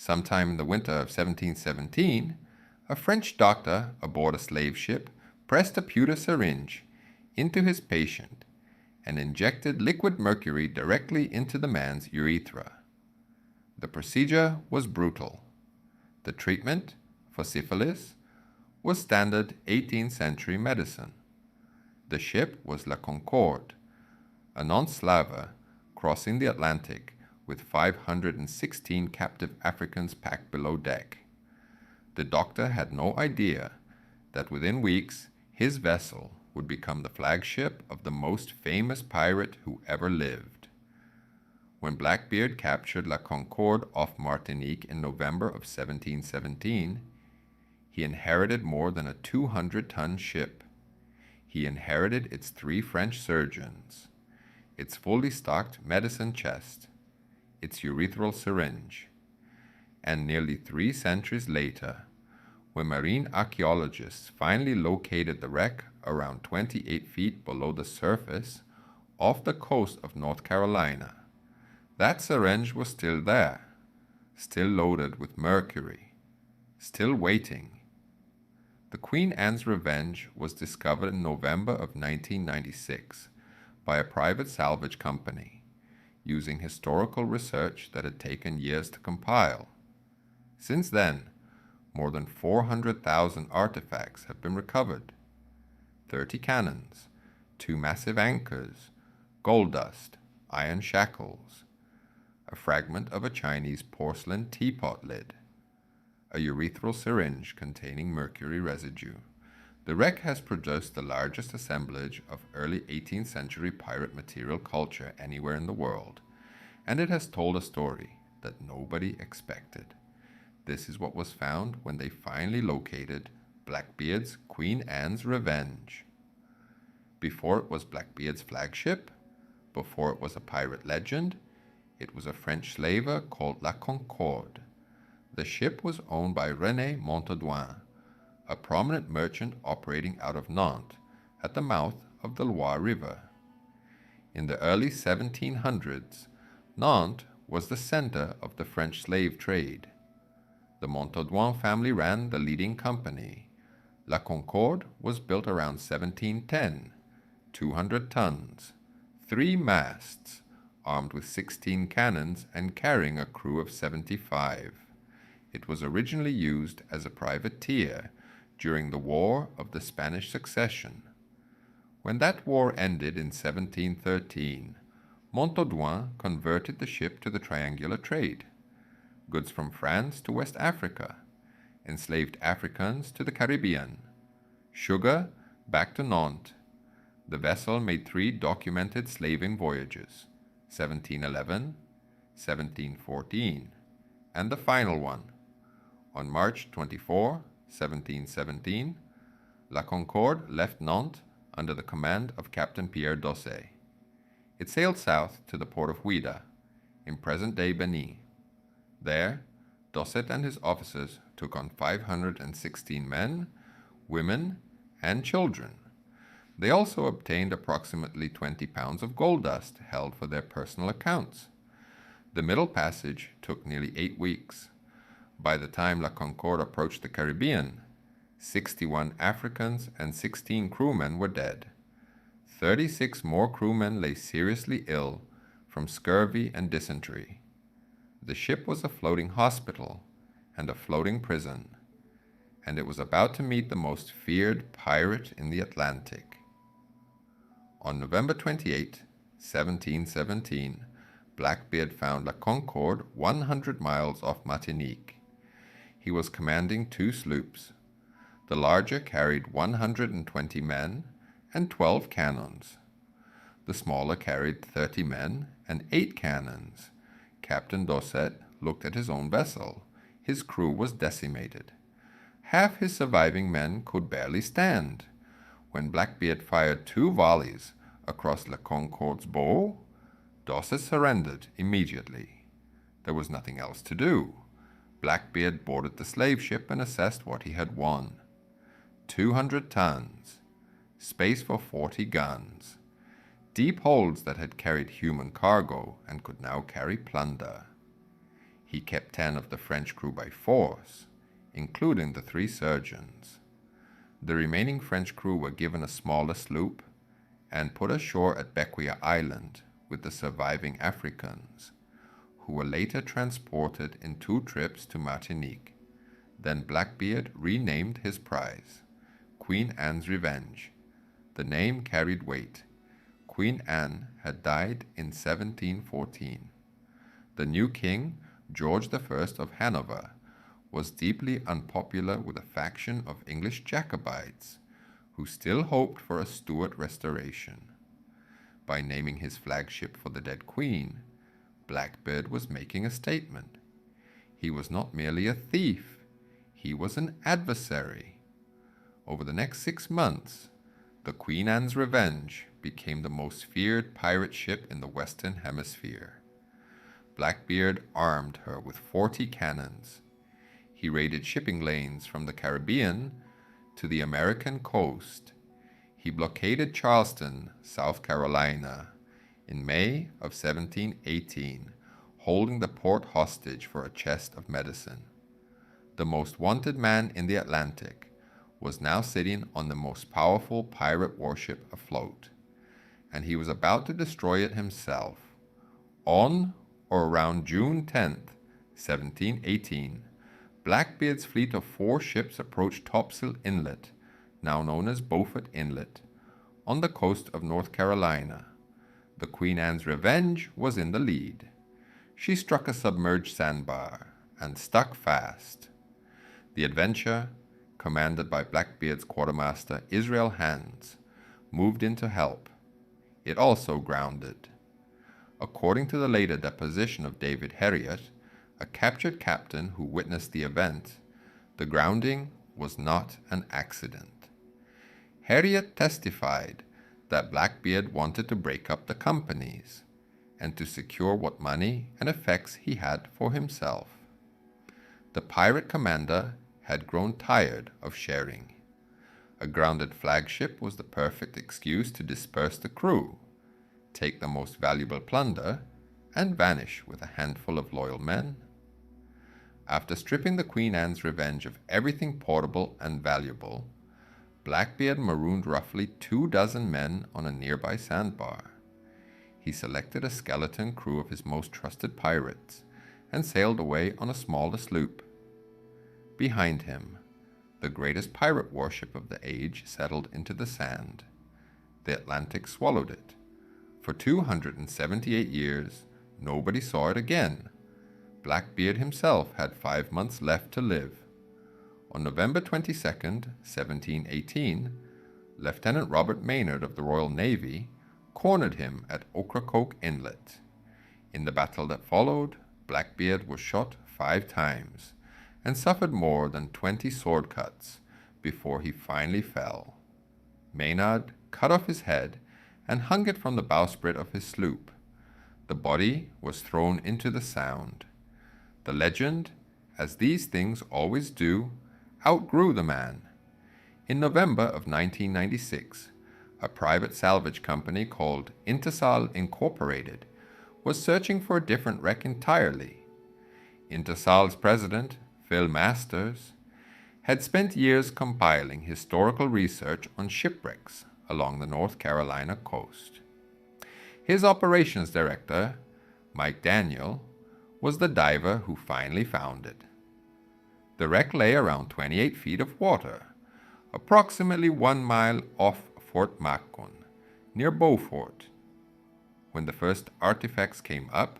Sometime in the winter of 1717, a French doctor aboard a slave ship pressed a pewter syringe into his patient and injected liquid mercury directly into the man's urethra. The procedure was brutal. The treatment for syphilis was standard 18th century medicine. The ship was La Concorde, a Nantes slaver crossing the Atlantic with 516 captive Africans packed below deck. The doctor had no idea that within weeks his vessel would become the flagship of the most famous pirate who ever lived. When Blackbeard captured La Concorde off Martinique in November of 1717, he inherited more than a 200-ton ship. He inherited its 3 French surgeons, its fully stocked medicine chest, its urethral syringe, and nearly 3 centuries later, when marine archaeologists finally located the wreck around 28 feet below the surface off the coast of North Carolina, that syringe was still there, still loaded with mercury, still waiting. The Queen Anne's Revenge was discovered in November of 1996 by a private salvage company, using historical research that had taken years to compile. Since then, more than 400,000 artifacts have been recovered. 30 cannons, 2 massive anchors, gold dust, iron shackles, a fragment of a Chinese porcelain teapot lid, a urethral syringe containing mercury residue. The wreck has produced the largest assemblage of early 18th century pirate material culture anywhere in the world, and it has told a story that nobody expected. This is what was found when they finally located Blackbeard's Queen Anne's Revenge. Before it was Blackbeard's flagship, before it was a pirate legend, it was a French slaver called La Concorde. The ship was owned by René Montaudoin, a prominent merchant operating out of Nantes at the mouth of the Loire River. In the early 1700s, Nantes was the center of the French slave trade. The Montaudoin family ran the leading company. La Concorde was built around 1710, 200 tons, 3 masts, armed with 16 cannons and carrying a crew of 75. It was originally used as a privateer during the War of the Spanish Succession. When that war ended in 1713, Montaudoin converted the ship to the triangular trade: goods from France to West Africa, enslaved Africans to the Caribbean, sugar back to Nantes. The vessel made 3 documented slaving voyages, 1711, 1714, and the final one. On March 24, 1717, La Concorde left Nantes under the command of Captain Pierre Dosset. It sailed south to the port of Ouidah, in present-day Benin. There, Dosset and his officers took on 516 men, women, and children. They also obtained approximately 20 pounds of gold dust held for their personal accounts. The Middle Passage took nearly 8 weeks. By the time La Concorde approached the Caribbean, 61 Africans and 16 crewmen were dead. 36 more crewmen lay seriously ill from scurvy and dysentery. The ship was a floating hospital and a floating prison, and it was about to meet the most feared pirate in the Atlantic. On November 28, 1717, Blackbeard found La Concorde 100 miles off Martinique. He was commanding 2 sloops. The larger carried 120 men and 12 cannons. The smaller carried 30 men and 8 cannons. Captain Dosset looked at his own vessel. His crew was decimated. Half his surviving men could barely stand. When Blackbeard fired 2 volleys across La Concorde's bow, Dosset surrendered immediately. There was nothing else to do. Blackbeard boarded the slave ship and assessed what he had won. 200 tons, space for 40 guns, deep holds that had carried human cargo and could now carry plunder. He kept 10 of the French crew by force, including the 3 surgeons. The remaining French crew were given a smaller sloop and put ashore at Bequia Island with the surviving Africans, who were later transported in 2 trips to Martinique. Then Blackbeard renamed his prize, Queen Anne's Revenge. The name carried weight. Queen Anne had died in 1714. The new king, George I of Hanover, was deeply unpopular with a faction of English Jacobites who still hoped for a Stuart restoration. By naming his flagship for the dead queen, Blackbeard was making a statement. He was not merely a thief, he was an adversary. Over the next 6 months, the Queen Anne's Revenge became the most feared pirate ship in the Western Hemisphere. Blackbeard armed her with 40 cannons. He raided shipping lanes from the Caribbean to the American coast. He blockaded Charleston, South Carolina, in May of 1718, holding the port hostage for a chest of medicine. The most wanted man in the Atlantic was now sitting on the most powerful pirate warship afloat, and he was about to destroy it himself. On or around June 10th, 1718, Blackbeard's fleet of 4 ships approached Topsail Inlet, now known as Beaufort Inlet, on the coast of North Carolina. The Queen Anne's Revenge was in the lead. She struck a submerged sandbar and stuck fast. The Adventure, commanded by Blackbeard's quartermaster Israel Hands, moved in to help. It also grounded. According to the later deposition of David Heriot, a captured captain who witnessed the event, the grounding was not an accident. Heriot testified that Blackbeard wanted to break up the companies and to secure what money and effects he had for himself. The pirate commander had grown tired of sharing. A grounded flagship was the perfect excuse to disperse the crew, take the most valuable plunder, and vanish with a handful of loyal men. After stripping the Queen Anne's Revenge of everything portable and valuable, Blackbeard marooned roughly 24 men on a nearby sandbar. He selected a skeleton crew of his most trusted pirates and sailed away on a smaller sloop. Behind him, the greatest pirate warship of the age settled into the sand. The Atlantic swallowed it. For 278 years, nobody saw it again. Blackbeard himself had 5 months left to live. On November 22, 1718, Lieutenant Robert Maynard of the Royal Navy cornered him at Ocracoke Inlet. In the battle that followed, Blackbeard was shot 5 times and suffered more than 20 sword cuts before he finally fell. Maynard cut off his head and hung it from the bowsprit of his sloop. The body was thrown into the Sound. The legend, as these things always do, outgrew the man. In November of 1996, a private salvage company called Intersal Incorporated was searching for a different wreck entirely. Intersal's president, Phil Masters, had spent years compiling historical research on shipwrecks along the North Carolina coast. His operations director, Mike Daniel, was the diver who finally found it. The wreck lay around 28 feet of water, approximately 1 mile off Fort Macon, near Beaufort. When the first artifacts came up,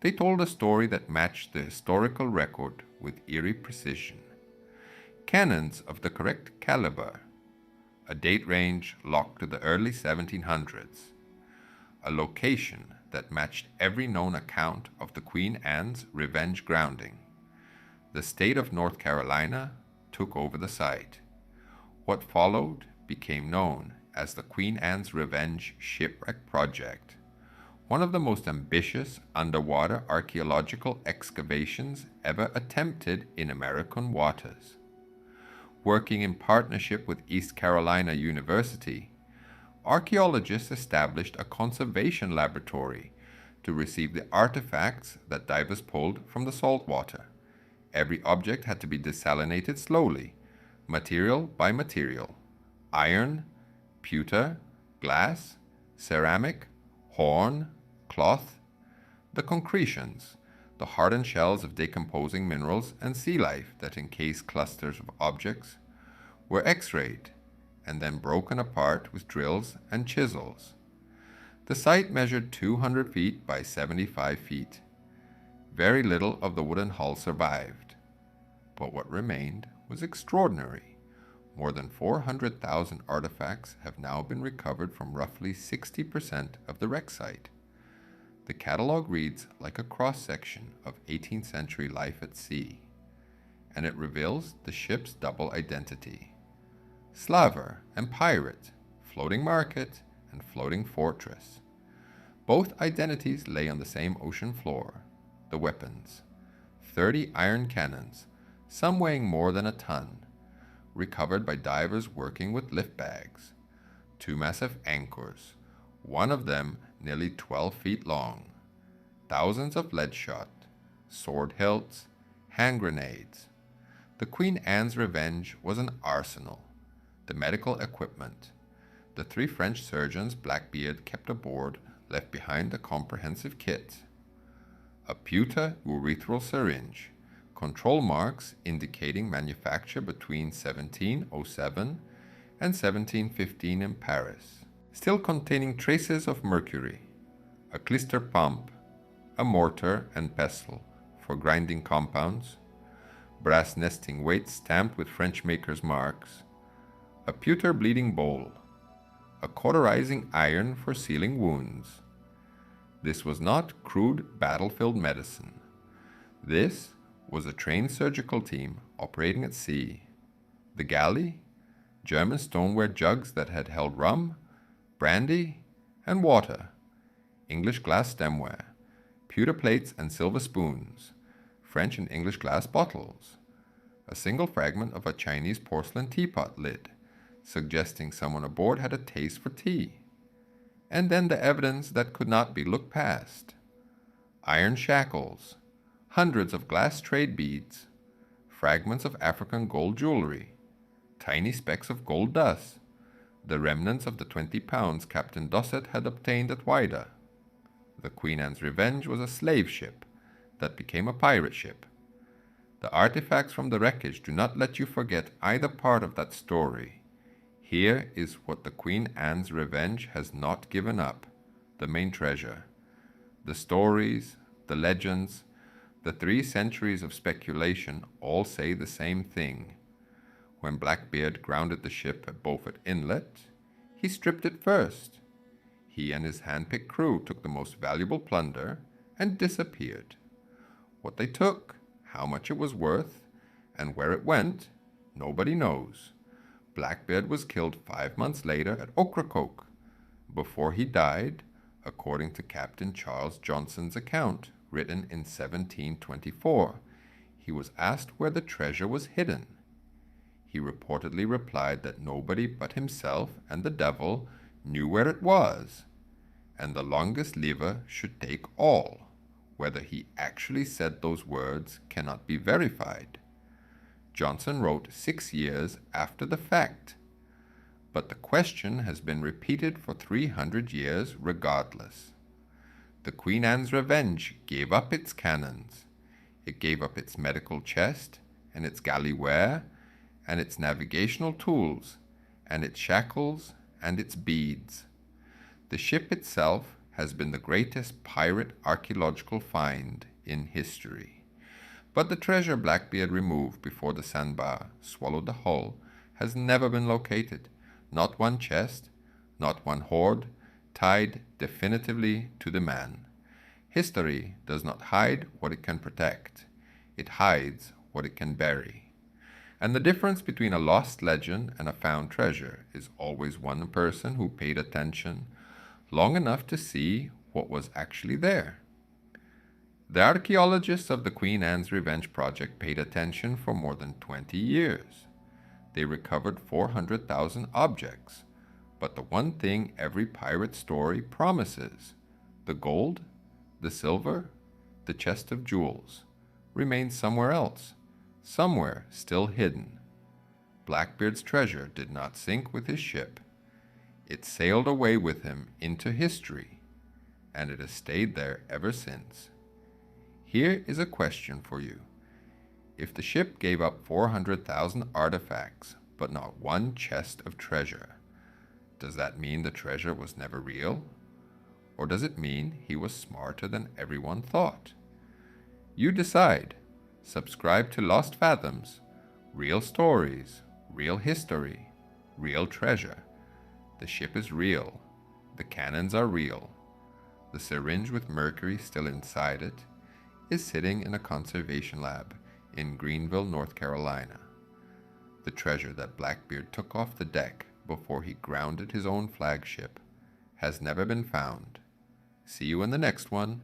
they told a story that matched the historical record with eerie precision. Cannons of the correct caliber, a date range locked to the early 1700s, a location that matched every known account of the Queen Anne's Revenge grounding. The state of North Carolina took over the site. What followed became known as the Queen Anne's Revenge Shipwreck Project, one of the most ambitious underwater archaeological excavations ever attempted in American waters. Working in partnership with East Carolina University, archaeologists established a conservation laboratory to receive the artifacts that divers pulled from the salt water. Every object had to be desalinated slowly, material by material. Iron, pewter, glass, ceramic, horn, cloth. The concretions, the hardened shells of decomposing minerals and sea life that encase clusters of objects, were x-rayed and then broken apart with drills and chisels. The site measured 200 feet by 75 feet. Very little of the wooden hull survived, but what remained was extraordinary. More than 400,000 artifacts have now been recovered from roughly 60% of the wreck site. The catalogue reads like a cross-section of 18th century life at sea, and it reveals the ship's double identity: slaver and pirate, floating market and floating fortress. Both identities lay on the same ocean floor. The weapons: 30 iron cannons, some weighing more than a ton, recovered by divers working with lift bags. 2 massive anchors, one of them nearly 12 feet long. Thousands of lead shot, sword hilts, hand grenades. The Queen Anne's Revenge was an arsenal. The medical equipment. The 3 French surgeons Blackbeard kept aboard left behind a comprehensive kit: a pewter urethral syringe, control marks indicating manufacture between 1707 and 1715 in Paris, still containing traces of mercury, a clyster pump, a mortar and pestle for grinding compounds, brass nesting weights stamped with French makers' marks, a pewter bleeding bowl, a cauterizing iron for sealing wounds. This was not crude battlefield medicine. This was a trained surgical team operating at sea. The galley, German stoneware jugs that had held rum, brandy, and water, English glass stemware, pewter plates and silver spoons, French and English glass bottles, a single fragment of a Chinese porcelain teapot lid, suggesting someone aboard had a taste for tea, and then the evidence that could not be looked past: iron shackles, hundreds of glass trade beads, fragments of African gold jewelry, tiny specks of gold dust, the remnants of the 20 pounds Captain Dosset had obtained at Whydah. The Queen Anne's Revenge was a slave ship that became a pirate ship. The artifacts from the wreckage do not let you forget either part of that story. Here is what the Queen Anne's Revenge has not given up: the main treasure. The stories, the legends, the 3 centuries of speculation all say the same thing. When Blackbeard grounded the ship at Beaufort Inlet, he stripped it first. He and his hand-picked crew took the most valuable plunder and disappeared. What they took, how much it was worth, and where it went, nobody knows. Blackbeard was killed 5 months later at Ocracoke. Before he died, according to Captain Charles Johnson's account, written in 1724, he was asked where the treasure was hidden. He reportedly replied that nobody but himself and the devil knew where it was, and the longest liver should take all. Whether he actually said those words cannot be verified. Johnson wrote 6 years after the fact, but the question has been repeated for 300 years regardless. The Queen Anne's Revenge gave up its cannons. It gave up its medical chest, and its galley ware, and its navigational tools, and its shackles, and its beads. The ship itself has been the greatest pirate archaeological find in history. But the treasure Blackbeard removed before the sandbar swallowed the hull has never been located. Not one chest, not one hoard, tied definitively to the man. History does not hide what it can protect. It hides what it can bury. And the difference between a lost legend and a found treasure is always one person who paid attention long enough to see what was actually there. The archaeologists of the Queen Anne's Revenge project paid attention for more than 20 years. They recovered 400,000 objects, but the one thing every pirate story promises: the gold, The silver, the chest of jewels, remained somewhere else, somewhere still hidden. Blackbeard's treasure did not sink with his ship. It sailed away with him into history, and it has stayed there ever since. Here is a question for you. If the ship gave up 400,000 artifacts, but not one chest of treasure, does that mean the treasure was never real? Or does it mean he was smarter than everyone thought? You decide. Subscribe to Lost Fathoms. Real stories, real history, real treasure. The ship is real. The cannons are real. The syringe with mercury still inside it is sitting in a conservation lab in Greenville, North Carolina. The treasure that Blackbeard took off the deck before he grounded his own flagship has never been found. See you in the next one.